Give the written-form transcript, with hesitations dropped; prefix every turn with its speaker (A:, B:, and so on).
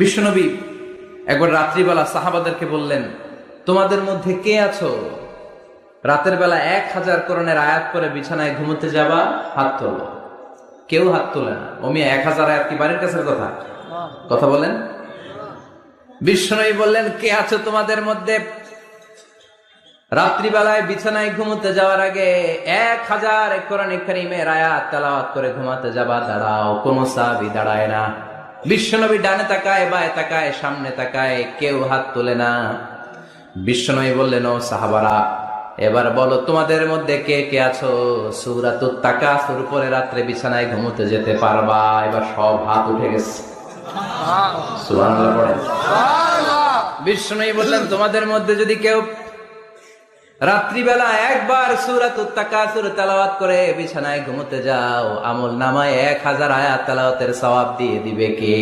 A: বিশ্বনবী একবার রাত্রিবেলা সাহাবাদেরকে বললেন, তোমাদের মধ্যে কে আছো রাতের বেলা 1000 কোরআনের আয়াত করে বিছানায় ঘুমোতে যাবা? হাত তোলো। কেউ হাত তোলে না। অমি 1000 আয়াত কি বাড়ির কাছের কথা? কথা বলেন। বিশ্বনবী বললেন, কে আছো তোমাদের মধ্যে রাত্রিবেলায় বিছানায় ঘুমোতে যাওয়ার আগে 1000 কোরআন কারীমের আয়াত তেলাওয়াত করে ঘুমাতে যাবা? দাঁড়াও। কোন সাহাবী দাঁড়ায় না। বিশ্বনবী ডানে তাকায়, বায়ে তাকায়, সামনে তাকায়, কেউ হাত তোলে না। বিশ্বনবী বললেন, ও সাহাবারা, এবার বলো তোমাদের মধ্যে কে কে আছো সূরাতুত তাকাসুর পরে রাত্রে বিছানায় ঘুমোতে যেতে পারবা? এবার সব হাত উঠে গেছে। সুবহানাল্লাহ পড়েন। বিশ্বনবী বললেন, তোমাদের মধ্যে যদি কেউ রাত্রিবেলা একবার সূরাতুত তাকাসুর তেলাওয়াত করে বিছানায় ঘুমোতে যাও, আমল নামায় 1000 আয়াত তেলাওয়াতের সওয়াব দিয়ে দিবে কে?